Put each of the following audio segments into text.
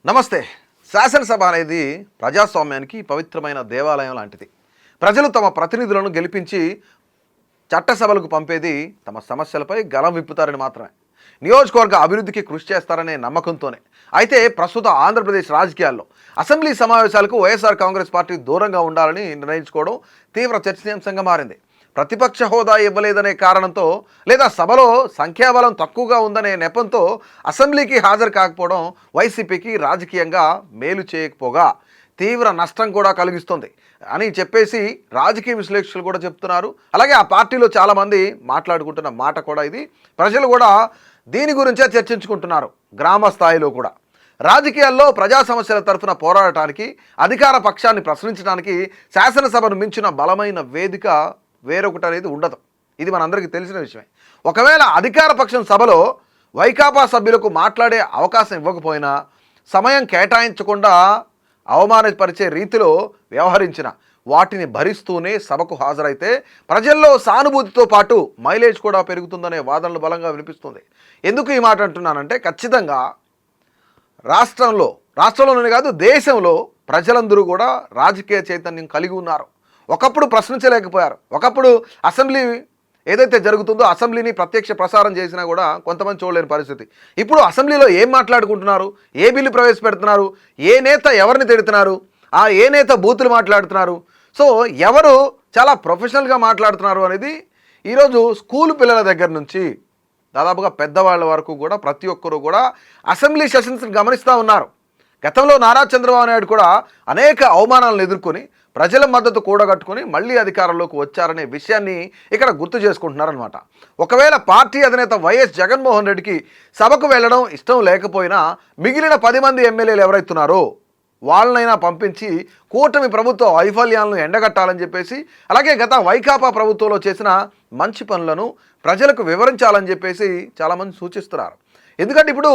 నమస్తే. శాసనసభ అనేది ప్రజాస్వామ్యానికి పవిత్రమైన దేవాలయం లాంటిది. ప్రజలు తమ ప్రతినిధులను గెలిపించి చట్టసభలకు పంపేది తమ సమస్యలపై గలం విప్పుతారని మాత్రమే. నియోజకవర్గ అభివృద్ధికి కృషి చేస్తారనే నమ్మకంతోనే. అయితే ప్రస్తుత ఆంధ్రప్రదేశ్ రాజకీయాల్లో అసెంబ్లీ సమావేశాలకు వైఎస్ఆర్ కాంగ్రెస్ పార్టీ దూరంగా ఉండాలని నిర్ణయించుకోవడం తీవ్ర చర్చనీయాంశంగా మారింది. ప్రతిపక్ష హోదా ఇవ్వలేదనే కారణంతో లేదా సభలో సంఖ్యాబలం తక్కువగా ఉందనే నెపంతో అసెంబ్లీకి హాజరు కాకపోవడం వైసీపీకి రాజకీయంగా మేలు చేయకపోగా తీవ్ర నష్టం కూడా కలిగిస్తుంది అని చెప్పేసి రాజకీయ విశ్లేషకులు కూడా చెప్తున్నారు. అలాగే ఆ పార్టీలో చాలామంది మాట్లాడుకుంటున్న మాట కూడా ఇది. ప్రజలు కూడా దీని గురించే చర్చించుకుంటున్నారు. గ్రామ స్థాయిలో కూడా రాజకీయాల్లో ప్రజా సమస్యల తరఫున పోరాడటానికి, అధికార పక్షాన్ని ప్రశ్నించడానికి శాసనసభను మించిన బలమైన వేదిక వేరొకటి అనేది ఉండదు. ఇది మనందరికీ తెలిసిన విషయమే. ఒకవేళ అధికార పక్షం సభలో వైకాపా సభ్యులకు మాట్లాడే అవకాశం ఇవ్వకపోయినా, సమయం కేటాయించకుండా అవమానపరిచే రీతిలో వ్యవహరించిన వాటిని భరిస్తూనే సభకు హాజరైతే ప్రజల్లో సానుభూతితో పాటు మైలేజ్ కూడా పెరుగుతుందనే వాదనలు బలంగా వినిపిస్తుంది. ఎందుకు ఈ మాట అంటున్నానంటే, ఖచ్చితంగా రాష్ట్రంలోనే కాదు దేశంలో ప్రజలందరూ కూడా రాజకీయ చైతన్యం కలిగి ఉన్నారు. ఒకప్పుడు ప్రశ్నించలేకపోయారు. ఒకప్పుడు అసెంబ్లీ ఏదైతే జరుగుతుందో అసెంబ్లీని ప్రత్యక్ష ప్రసారం చేసినా కూడా కొంతమంది చూడలేని పరిస్థితి. ఇప్పుడు అసెంబ్లీలో ఏం మాట్లాడుకుంటున్నారు, ఏ బిల్లు ప్రవేశపెడుతున్నారు, ఏ నేత ఎవరిని తిడుతున్నారు, ఏ నేత బూతులు మాట్లాడుతున్నారు, సో ఎవరు చాలా ప్రొఫెషనల్గా మాట్లాడుతున్నారు అనేది ఈరోజు స్కూల్ పిల్లల దగ్గర నుంచి దాదాపుగా పెద్దవాళ్ళ వరకు కూడా ప్రతి ఒక్కరూ కూడా అసెంబ్లీ సెషన్స్ని గమనిస్తూ ఉన్నారు. గతంలో నారా చంద్రబాబు నాయుడు కూడా అనేక అవమానాలను ఎదుర్కొని ప్రజల మద్దతు కూడగట్టుకుని మళ్ళీ అధికారంలోకి వచ్చారనే విషయాన్ని ఇక్కడ గుర్తు చేసుకుంటున్నారనమాట. ఒకవేళ పార్టీ అధినేత వైఎస్ జగన్మోహన్ రెడ్డికి సభకు వెళ్ళడం ఇష్టం లేకపోయినా మిగిలిన 10 మంది ఎమ్మెల్యేలు ఎవరైతున్నారో వాళ్ళనైనా పంపించి కూటమి ప్రభుత్వ వైఫల్యాలను ఎండగట్టాలని చెప్పేసి, అలాగే గత వైకాపా ప్రభుత్వంలో చేసిన మంచి పనులను ప్రజలకు వివరించాలని చెప్పేసి చాలామంది సూచిస్తున్నారు. ఎందుకంటే ఇప్పుడు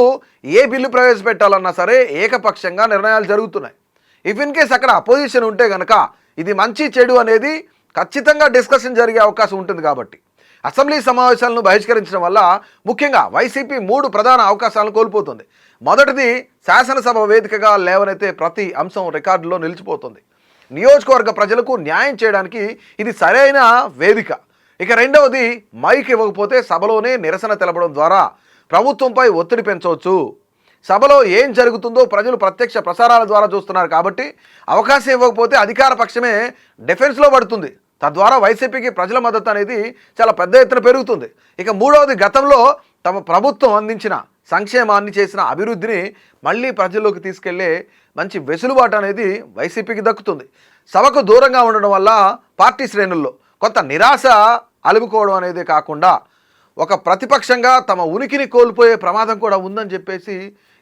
ఏ బిల్లు ప్రవేశపెట్టాలన్నా సరే ఏకపక్షంగా నిర్ణయాలు జరుగుతున్నాయి. ఇఫ్ ఇన్ కేస్ అక్కడ అపోజిషన్ ఉంటే కనుక ఇది మంచి చెడు అనేది ఖచ్చితంగా డిస్కషన్ జరిగే అవకాశం ఉంటుంది. కాబట్టి అసెంబ్లీ సమావేశాలను బహిష్కరించడం వల్ల ముఖ్యంగా వైసీపీ 3 ప్రధాన అవకాశాలను కోల్పోతుంది. మొదటిది, శాసనసభ వేదికగా లేవనైతే ప్రతి అంశం రికార్డులో నిలిచిపోతుంది. నియోజకవర్గ ప్రజలకు న్యాయం చేయడానికి ఇది సరైన వేదిక. ఇక రెండవది, మైక్ ఇవ్వకపోతే సభలోనే నిరసన తెలపడం ద్వారా ప్రభుత్వంపై ఒత్తిడి పెంచవచ్చు. సభలో ఏం జరుగుతుందో ప్రజలు ప్రత్యక్ష ప్రసారాల ద్వారా చూస్తున్నారు కాబట్టి అవకాశం ఇవ్వకపోతే అధికార పక్షమే డిఫెన్స్లో పడుతుంది. తద్వారా వైసీపీకి ప్రజల మద్దతు అనేది చాలా పెద్ద ఎత్తున పెరుగుతుంది. ఇక మూడవది, గతంలో తమ ప్రభుత్వం అందించిన సంక్షేమాన్ని, చేసిన అభివృద్ధిని మళ్ళీ ప్రజల్లోకి తీసుకెళ్లే మంచి వెసులుబాటు అనేది వైసీపీకి దక్కుతుంది. సభకు దూరంగా ఉండడం వల్ల పార్టీ శ్రేణుల్లో కొంత నిరాశ అలుముకోవడం అనేది కాకుండా ఒక ప్రతిపక్షంగా తమ ఉనికిని కోల్పోయే ప్రమాదం కూడా ఉందని చెప్పేసి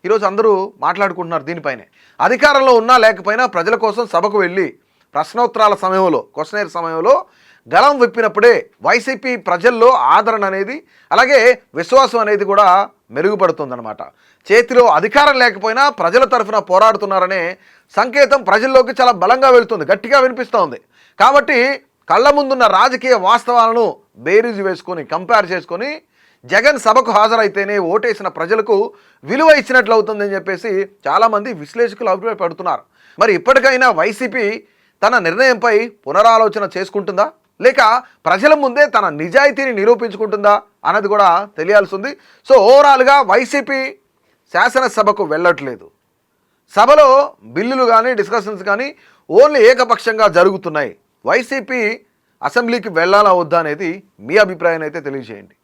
ఈరోజు అందరూ మాట్లాడుకుంటున్నారు. దీనిపైనే అధికారంలో ఉన్నా లేకపోయినా ప్రజల కోసం సభకు వెళ్ళి ప్రశ్నోత్తరాల సమయంలో, క్వశ్చనర్ సమయంలో గలం విప్పినప్పుడే వైసీపీ ప్రజల్లో ఆదరణ అనేది, అలాగే విశ్వాసం అనేది కూడా మెరుగుపడుతుందన్నమాట. చేతిలో అధికారం లేకపోయినా ప్రజల తరఫున పోరాడుతున్నారనే సంకేతం ప్రజల్లోకి చాలా బలంగా వెళుతుంది, గట్టిగా వినిపిస్తోంది. కాబట్టి కళ్ళ ముందున్న రాజకీయ వాస్తవాలను బేరీజు వేసుకొని, కంపేర్ చేసుకొని జగన్ సభకు హాజరైతేనే ఓటేసిన ప్రజలకు విలువ ఇచ్చినట్లు అవుతుందని చెప్పేసి చాలామంది విశ్లేషకులు అభిప్రాయపడుతున్నారు. మరి ఇప్పటికైనా వైసీపీ తన నిర్ణయంపై పునరాలోచన చేసుకుంటుందా, లేక ప్రజల ముందే తన నిజాయితీని నిరూపించుకుంటుందా అన్నది కూడా తెలియాల్సి ఉంది. సో ఓవరాల్గా వైసీపీ శాసనసభకు వెళ్ళట్లేదు. సభలో బిల్లులు కానీ డిస్కషన్స్ కానీ ఓన్లీ ఏకపక్షంగా జరుగుతున్నాయి. వైసీపీ అసెంబ్లీకి వెళ్ళాలా వద్దా అనేది మీ అభిప్రాయాన్ని అయితే తెలియజేయండి.